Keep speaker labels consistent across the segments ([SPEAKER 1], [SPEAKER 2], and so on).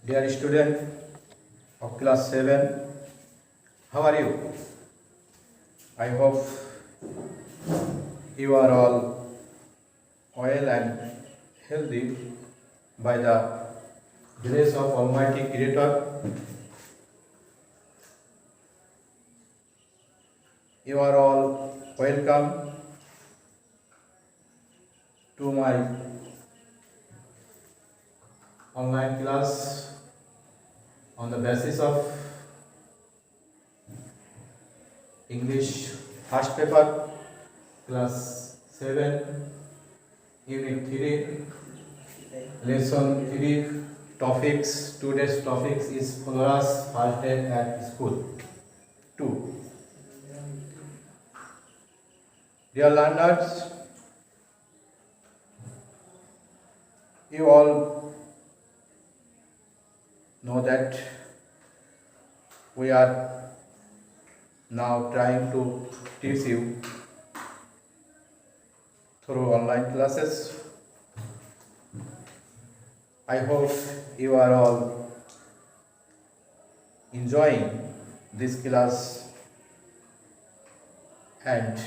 [SPEAKER 1] Dear student of class 7, how are you? I hope you are all well and healthy by the grace of Almighty Creator. You are all welcome to my online class on the basis of English first paper, class 7, unit 3, lesson 3, topics. Today's topics is Florence first day at school 2. Dear learners, you all know that we are now trying to teach you through online classes. I hope you are all enjoying this class and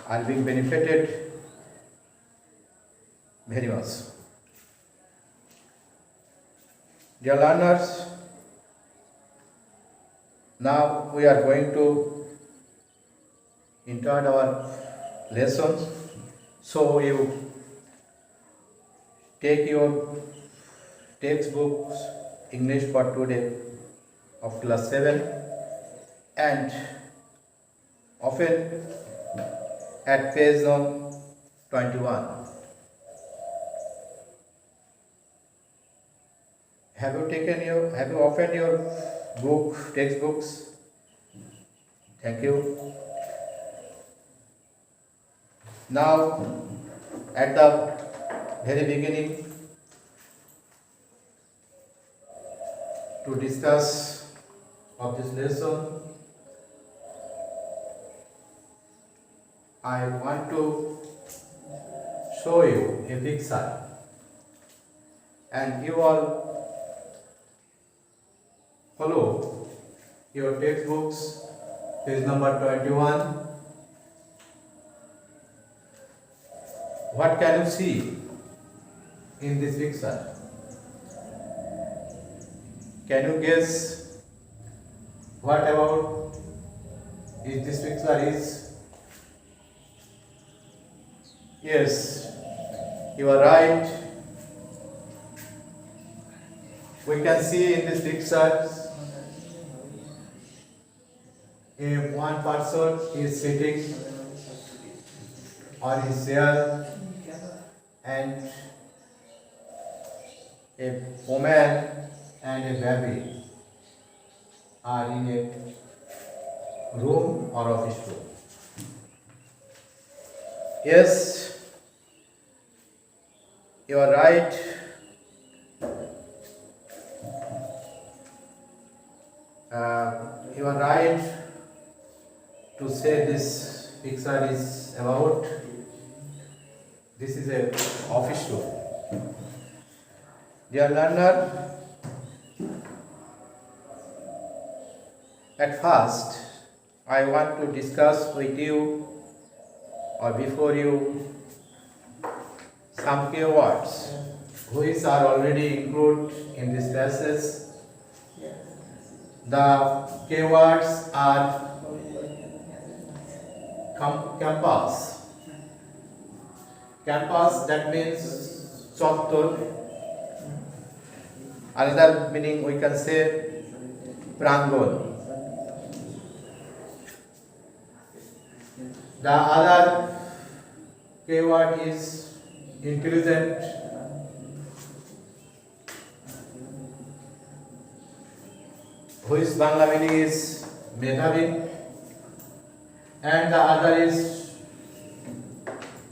[SPEAKER 1] are being benefited very much. Dear learners, now we are going to enter our lessons. So you take your textbooks English for today of class 7 and open at page 21. Have you opened your textbooks? Thank you. Now, at the very beginning, to discuss of this lesson, I want to show you a picture, and you all follow your textbooks, page number 21. What can you see in this picture? Can you guess what about is this picture is? Yes, you are right. We can see in this picture if one person is sitting on his chair and a woman and a baby are in a room or office room. Yes, you are right. You are right to say this picture is about. This is a office room. Dear learner, at first I want to discuss with you or before you some keywords which are already included in this passage. The keywords are campus. Campus, that means chottor. Another meaning we can say prangon. The other keyword is intelligent. Which Bangla meaning is medhavi, and the other is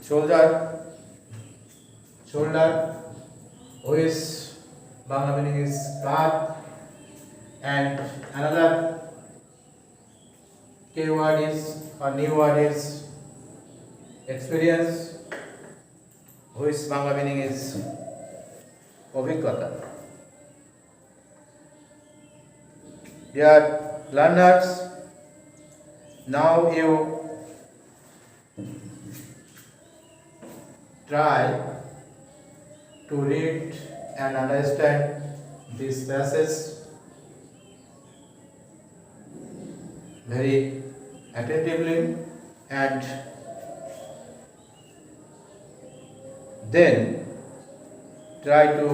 [SPEAKER 1] shoulder, which Bangla meaning is kaat, and another keyword is or new word is experience, which Bangla meaning is অভিজ্ঞতা. Dear learners, now you try to read and understand this passage very attentively, and then try to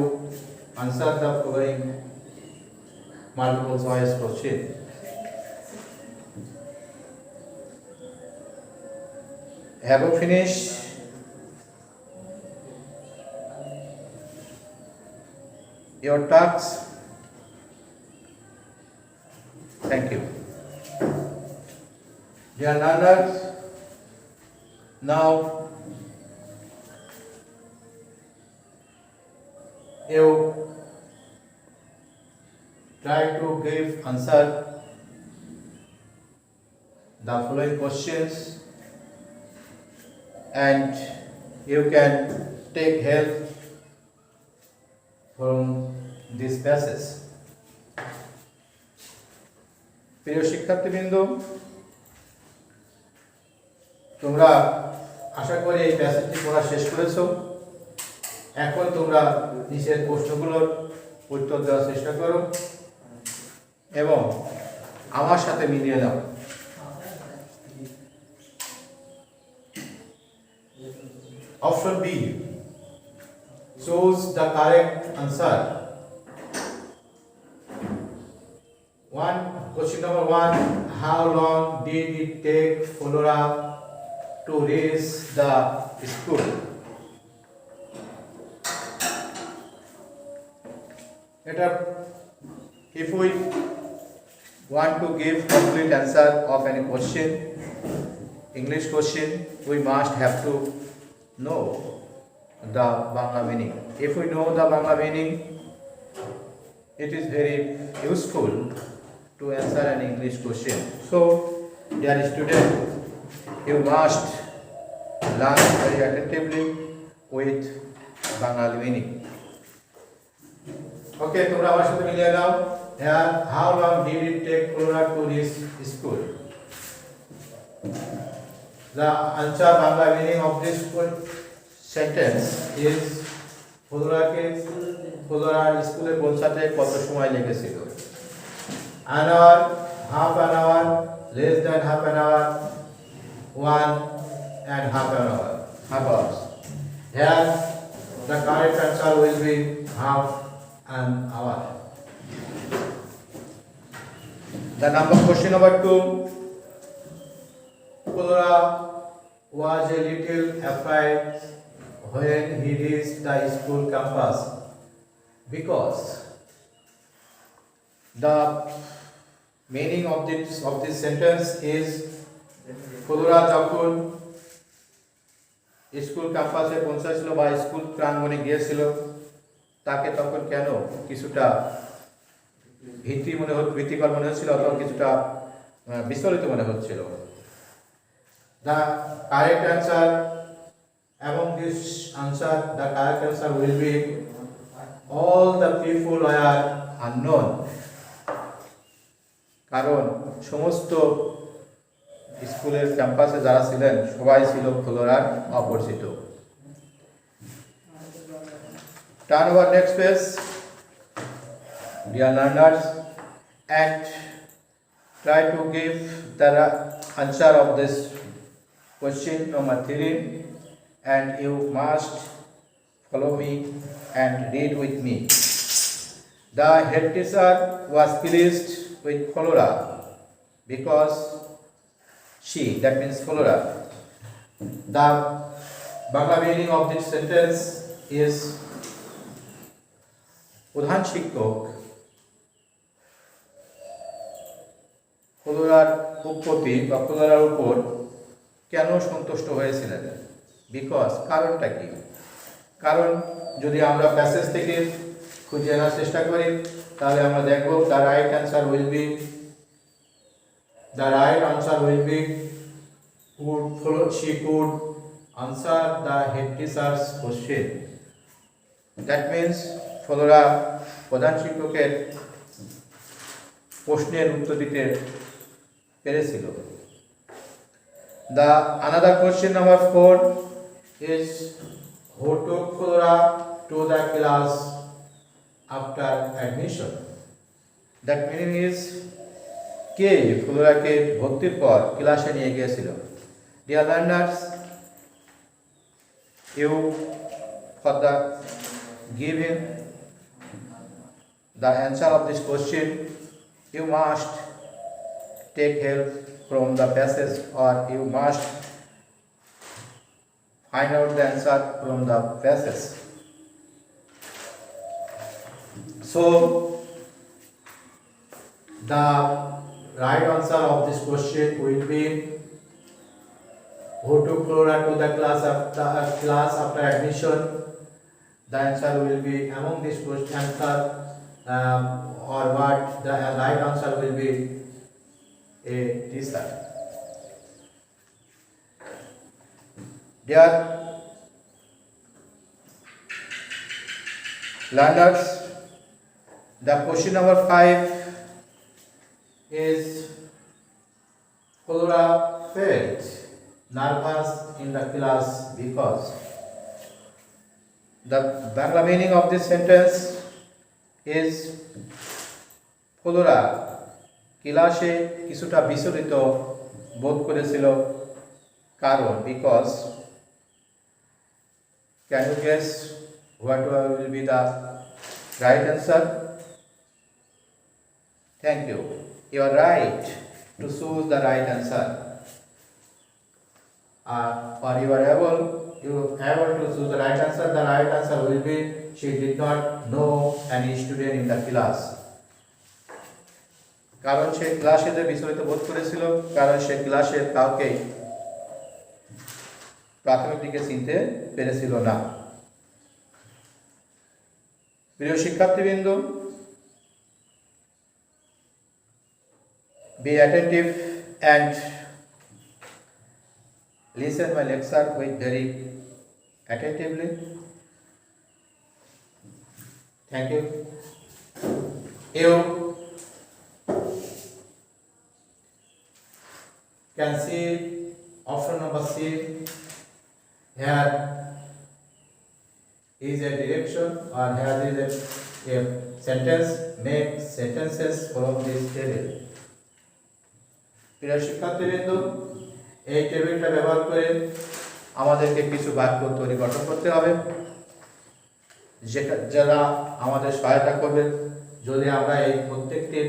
[SPEAKER 1] answer the following multiple choice question. Have you finished your tasks? Thank you. Dear learners, now you try to give answer the following questions, and you can take help from this passage. প্রিয় শিক্ষার্থীবৃন্দ, তোমরা আশা করি এই প্যাসেজটি পড়া শেষ করেছো। এখন তোমরা নিচের প্রশ্নগুলোর উত্তর দেওয়ার চেষ্টা করো এবং আমার সাথে মিলিয়ে দাও। Option B, choose the correct answer. Question number 1, how long did it take Flora to reach the school? If we want to give complete answer of any question, English question, we must have to know the Bangla meaning. If we know the Bangla meaning, it is very useful to answer an English question. So, dear student, you must learn very attentively with Bengali meaning. Okay, তোমরা আমার সাথে মিলিয়ে দাও। How long did it take Flora to reach school? The answer Bangla meaning of this sentence is Flora স্কুলে পৌঁছাতে কত সময় লেগেছিল? An hour, half an hour, less than half an hour, 1 and half an hour, half hours. Here the correct answer will be half an hour. The question number 2, Flora was a little afraid when he reached the school campus because the meaning of this sentence is Flora যখন school ক্যাম্পাসে পৌঁছেছিল বা school প্রাঙ্গণে গিয়েছিল, তাকে তখন কেন কিছুটা ভীতিকর মনে হচ্ছিল অথবা কিছুটা বিচলিত মনে হচ্ছিল। The correct answer among this answer, the correct answer will be all the people were unknown. কারণ সমস্ত স্কুলের ক্যাম্পাসে যারা ছিলেন সবাই ছিল ফ্লোরার অপরিচিত। Turn over next page, dear learners, and try to give the answer of this question number 3, and you must follow me and read with me. The head teacher was pleased with Flora because she, that means Flora. The Bangla meaning of this sentence is প্রধান শিক্ষক ফ্লোরার উৎপত্তি বা ফ্লোরার উপর কেন সন্তুষ্ট হয়েছিলেন? Because, কারণটা কি? কারণ যদি আমরা প্যাসেজ থেকে খুঁজে আনার চেষ্টা করি তাহলে আমরা দেখব the right answer will be she could answer the head teacher's question. That means Flora প্রধান শিক্ষকের প্রশ্নের উত্তর দিতে পেরেছিল। The another question number 4 is who took Flora to the class after admission? That meaning is কে ফ্লোরাকে ভর্তির পর ক্লাসে নিয়ে গিয়েছিল? Dear learners, you for the giving the answer of this question, you must take help from the passage or you must find out the answer from the passage. So the right answer of this question will be who took Flora to the class after admission. The answer will be among this question answer or what the right answer will be a teacher. Dear learners, the question number 5 is Flora felt nervous in the class because. The Bangla meaning of this sentence is Flora ক্লাসে কিছুটা বিচলিত বোধ করেছিল কারণ because. Can you guess what will be the right answer? Thank you. You are right to choose the right answer. Or you are able to choose the right answer. The right answer will be she did not know any student in the class. কারণ সে ক্লাসে যে বিচলিত বোধ করেছিল কারণ সে ক্লাসের কাউকে প্রাথমিক দিকে চিনতে পেরেছিল না। প্রিয় শিক্ষার্থীবৃন্দ, be attentive and listen my lecture with very attentively. Thank you. You can see option number C. Here is a direction or here is a sentence. Make sentences from this table. প্রিয় শিক্ষার্থীবৃন্দ, এই টেবিলটা ব্যবহার করে আমাদেরকে কিছু বাক্য তৈরি গঠন করতে হবে যারা আমাদের সহায়তা করবে। যদি আমরা এই প্রত্যেকটি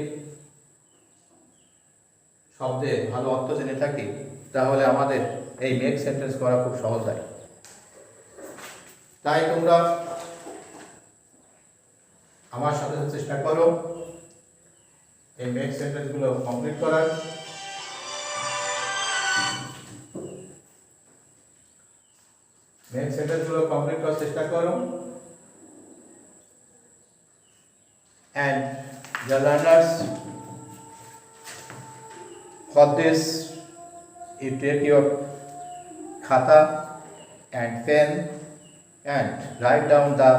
[SPEAKER 1] শব্দের ভালো অর্থ জেনে থাকি তাহলে আমাদের এই মেক সেন্টেন্স করা খুব সহজ হয়। তাই তোমরা আমার সাথে চেষ্টা করো এই মেক সেন্টেন্সগুলো কমপ্লিট করার। মেক সেন্টেন্সগুলো কমপ্লিট করার চেষ্টা করো। And the learners, for this you take your khata and pen and write down the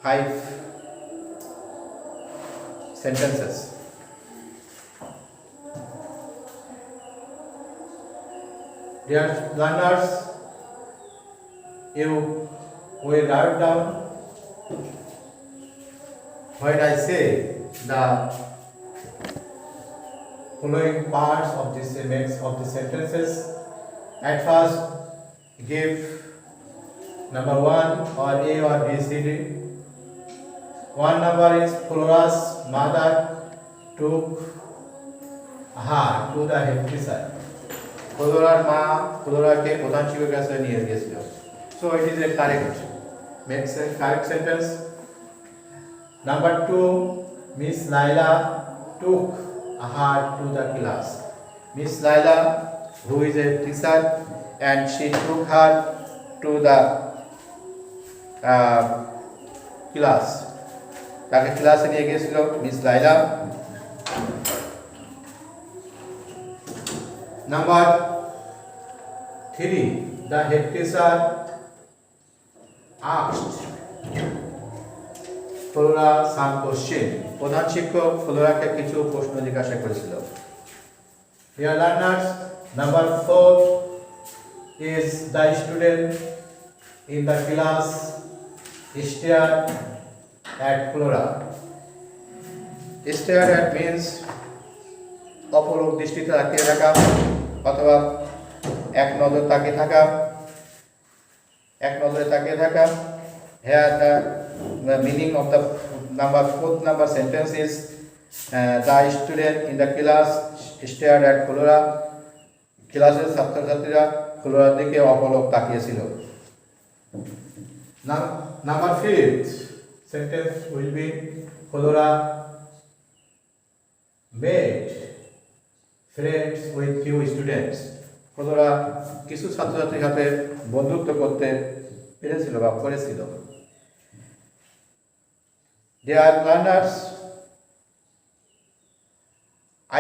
[SPEAKER 1] 5 sentences. Dear learners, you will write down when I say the following parts of this sentences. At first, give number 1 or A or B, C, D. One number is Flora's mother took her to the head teacher. Flora's মা ফ্লোরাকে প্রধান শিক্ষকের কাছে নিয়ে গিয়েছিল। So it is a correct, makes a correct sentence. Number 2, Miss Laila took her to the class. Miss Laila, who is a teacher, and she took her to the class. তাকে ক্লাসে নিয়ে গিয়েছিল miss Laila. Number 3, the head teacher asked Flora some question. প্রধান শিক্ষক ফ্লোরাকে কিছু প্রশ্ন জিজ্ঞাসা করেছিল। Dear learners, number 4 is the student in the class stare at Flora. Stare at means অপলক দৃষ্টিতে তাকিয়ে থাকা অথবা এক নজর তাকিয়ে থাকা, এক নজরে তাকিয়ে থাকা। Here the meaning of the fourth number sentence is the student in the class stared at Flora. ক্লাসের ছাত্রছাত্রীরা ফ্লোরার দিকে অপলক তাকিয়েছিল। Number 5 sentence will be Flora made friends with few students. Flora কিছু ছাত্রছাত্রীর সাথে বন্ধুত্ব করতে পেরেছিল বা করেছিল। Dear learners,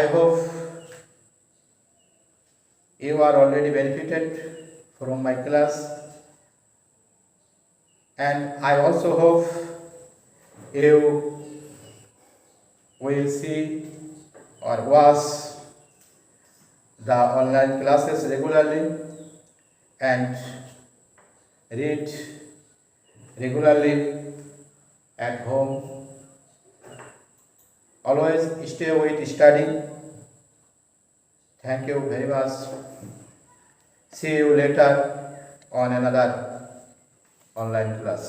[SPEAKER 1] I hope you are already benefited from my class, and I also hope you will see or watch the online classes regularly and read regularly at home. Always stay with study. Thank you very much. See you later on another online class.